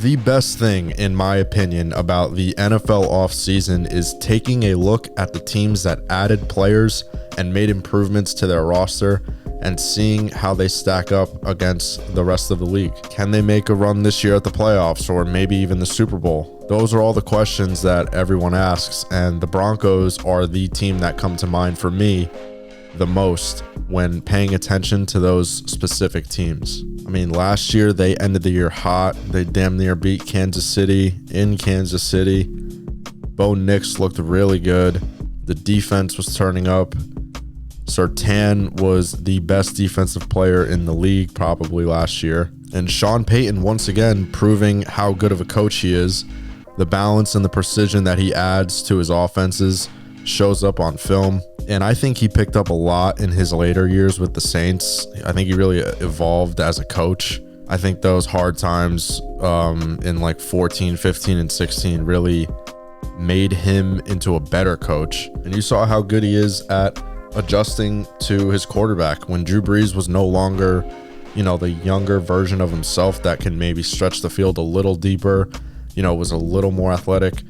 The best thing, in my opinion, about the NFL offseason is taking a look at the teams that added players and made improvements to their roster and seeing how they stack up against the rest of the league. Can they make a run this year at the playoffs or maybe even the Super Bowl? Those are all the questions that everyone asks, and the Broncos are the team that come to mind for me the most when paying attention to those specific teams. I mean, last year they ended the year hot. They damn near beat Kansas City in Kansas City. Bo Nix looked really good. The defense was turning up. Surtain was the best defensive player in the league probably last year. And Sean Payton, once again, proving how good of a coach he is. The balance and the precision that he adds to his offenses shows up on film. And I think he picked up a lot in his later years with the Saints. I think he really evolved as a coach. I think those hard times in like 14, 15, and 16 really made him into a better coach. And you saw how good he is at adjusting to his quarterback when Drew Brees was no longer, the younger version of himself that can maybe stretch the field a little deeper, was a little more athletic.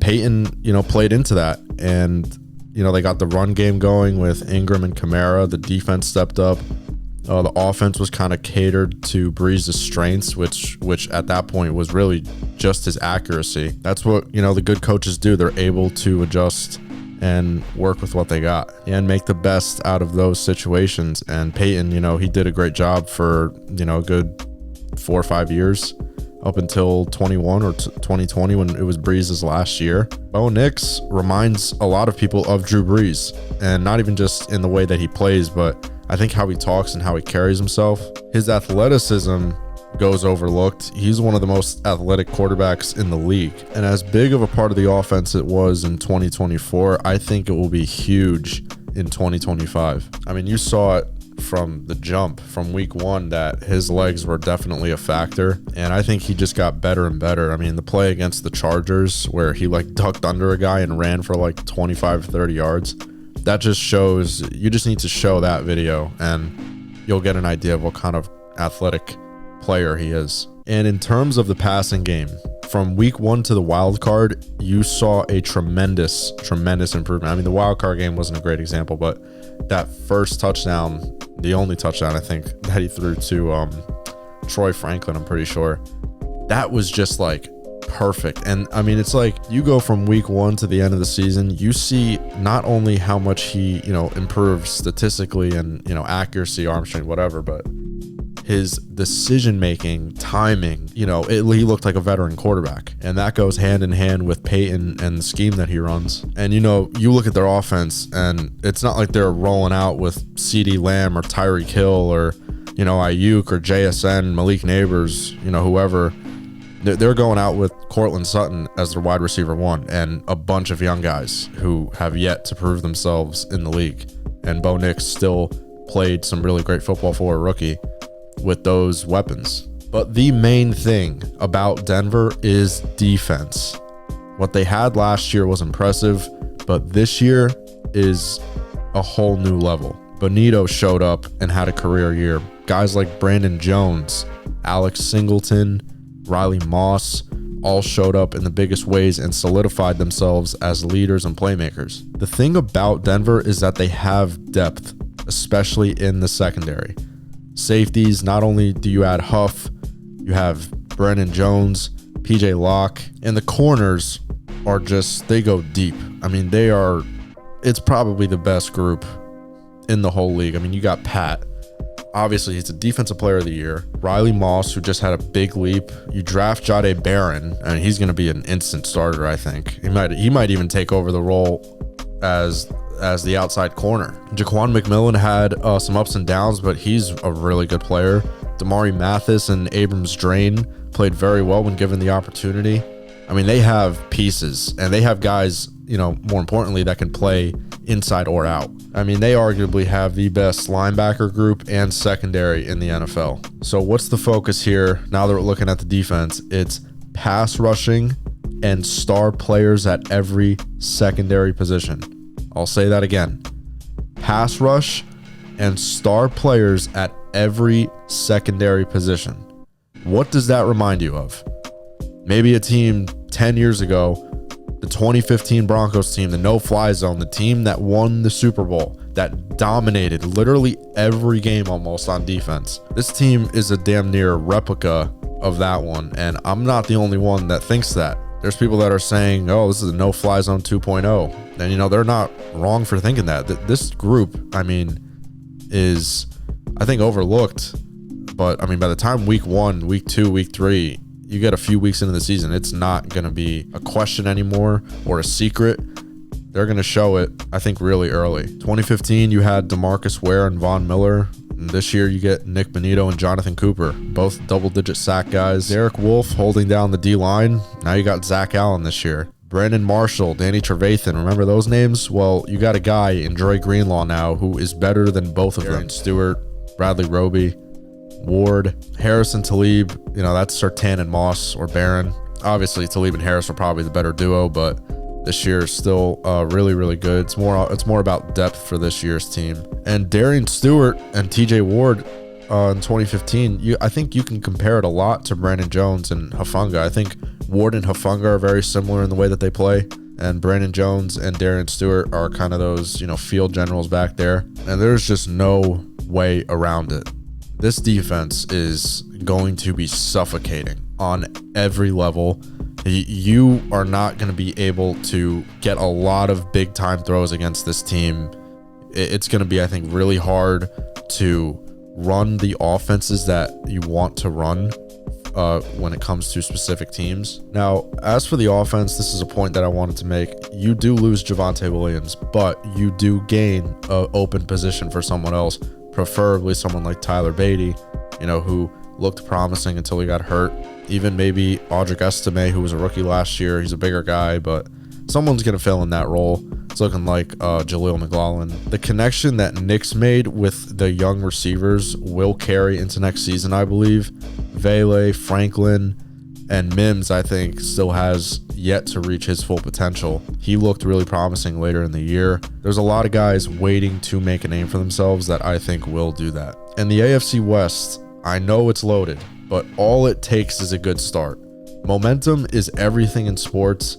Peyton, played into that, and they got the run game going with Ingram and Kamara. The defense stepped up. The offense was kind of catered to Brees' strengths, which at that point was really just his accuracy. That's what, the good coaches do. They're able to adjust and work with what they got and make the best out of those situations. And Peyton, he did a great job for, a good 4 or 5 years up until 21 or 2020 when it was Brees' last year. Bo Nix reminds a lot of people of Drew Brees, and not even just in the way that he plays, but I think how he talks and how he carries himself. His athleticism goes overlooked. He's one of the most athletic quarterbacks in the league. And as big of a part of the offense it was in 2024, I think it will be huge in 2025. I mean, you saw it from the jump from week 1 that his legs were definitely a factor, and I think he just got better and better. I mean, the play against the Chargers where he ducked under a guy and ran for 25-30 yards, that just shows, you just need to show that video and you'll get an idea of what kind of athletic player he is. And in terms of the passing game, from week 1 to the wild card, you saw a tremendous improvement. I mean, the wild card game wasn't a great example, but that first touchdown, the only touchdown I think that he threw to Troy Franklin, I'm pretty sure, that was just perfect. And I mean, it's you go from week 1 to the end of the season, you see not only how much he, improves statistically and, accuracy, arm strength, whatever, but his decision-making, timing, he looked like a veteran quarterback. And that goes hand in hand with Peyton and the scheme that he runs. And, you look at their offense, and it's not like they're rolling out with CeeDee Lamb or Tyreek Hill or, Ayuk or JSN, Malik Neighbors, whoever. They're going out with Cortland Sutton as their wide receiver 1 and a bunch of young guys who have yet to prove themselves in the league. And Bo Nix still played some really great football for a rookie with those weapons. But the main thing about Denver is defense. What they had last year was impressive, but this year is a whole new level. Bonito showed up and had a career year. Guys like Brandon Jones, Alex Singleton, Riley Moss all showed up in the biggest ways and solidified themselves as leaders and playmakers. The thing about Denver is that they have depth, especially in the secondary. Safeties, not only do you add Huff, you have Brandon Jones, PJ Locke, and the corners are they go deep. I mean, it's probably the best group in the whole league. I mean, you got Pat. Obviously, he's a defensive player of the year. Riley Moss, who just had a big leap. You draft Jahdae Barron, and he's going to be an instant starter, I think. He might even take over the role as the outside corner. Jaquan McMillan had some ups and downs, but he's a really good player. Damari Mathis and Abrams Drain played very well when given the opportunity. I mean, they have pieces, and they have guys, more importantly, that can play inside or out. I mean, they arguably have the best linebacker group and secondary in the NFL. So what's the focus here now that we're looking at the defense? It's pass rushing and star players at every secondary position. I'll say that again. Pass rush and star players at every secondary position. What does that remind you of? Maybe a team 10 years ago, the 2015 Broncos team, the no-fly zone, the team that won the Super Bowl, that dominated literally every game almost on defense. This team is a damn near replica of that one, and I'm not the only one that thinks that. There's people that are saying, oh, this is a no-fly zone 2.0. And, they're not wrong for thinking that. This group, is, I think, overlooked. But, by the time week 1, week 2, week 3, you get a few weeks into the season, it's not going to be a question anymore or a secret. They're going to show it, I think, really early. 2015, you had DeMarcus Ware and Von Miller. And this year, you get Nick Bonito and Jonathan Cooper, both double-digit sack guys. Derek Wolfe holding down the D-line. Now you got Zach Allen this year. Brandon Marshall, Danny Trevathan. Remember those names? Well, you got a guy in Dre Greenlaw now who is better than both of them. Aaron Stewart, Bradley Roby, Ward, Harrison Talib. That's Surtain and Moss or Barron. Obviously, Talib and Harris are probably the better duo, but this year is still really, really good. It's more about depth for this year's team. And Darian Stewart and TJ Ward in 2015, I think you can compare it a lot to Brandon Jones and Hufanga. I think Ward and Hufanga are very similar in the way that they play. And Brandon Jones and Darian Stewart are kind of those, field generals back there. And there's just no way around it. This defense is going to be suffocating on every level. You are not going to be able to get a lot of big time throws against this team. It's going to be, I think, really hard to run the offenses that you want to run when it comes to specific teams. Now, as for the offense, this is a point that I wanted to make. You do lose Javonte Williams, but you do gain an open position for someone else, preferably someone like Tyler Beatty, who looked promising until he got hurt. Even maybe Audric Estime, who was a rookie last year. He's a bigger guy, but someone's going to fill in that role. It's looking like Jaleel McLaughlin. The connection that Nick's made with the young receivers will carry into next season, I believe. Vele, Franklin, and Mims, I think, still has yet to reach his full potential. He looked really promising later in the year. There's a lot of guys waiting to make a name for themselves that I think will do that. And the AFC West, I know it's loaded, but all it takes is a good start. Momentum is everything in sports.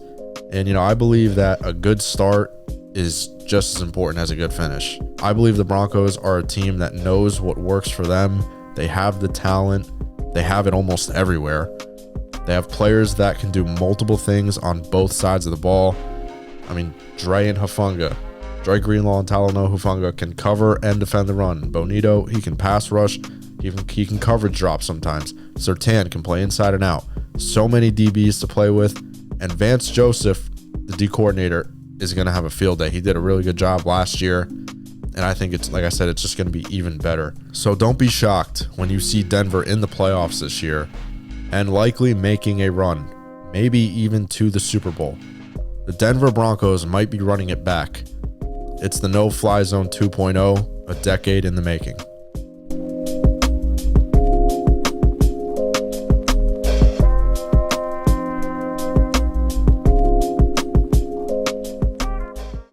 And, I believe that a good start is just as important as a good finish. I believe the Broncos are a team that knows what works for them. They have the talent. They have it almost everywhere. They have players that can do multiple things on both sides of the ball. Dre and Hufanga. Dre Greenlaw and Talanoa Hufanga can cover and defend the run. Bonito, he can pass rush. He can coverage drop sometimes. Surtain can play inside and out. So many DBs to play with. And Vance Joseph, the D coordinator, is going to have a field day. He did a really good job last year. And I think it's, like I said, it's just going to be even better. So don't be shocked when you see Denver in the playoffs this year and likely making a run, maybe even to the Super Bowl. The Denver Broncos might be running it back. It's the no-fly zone 2.0, a decade in the making.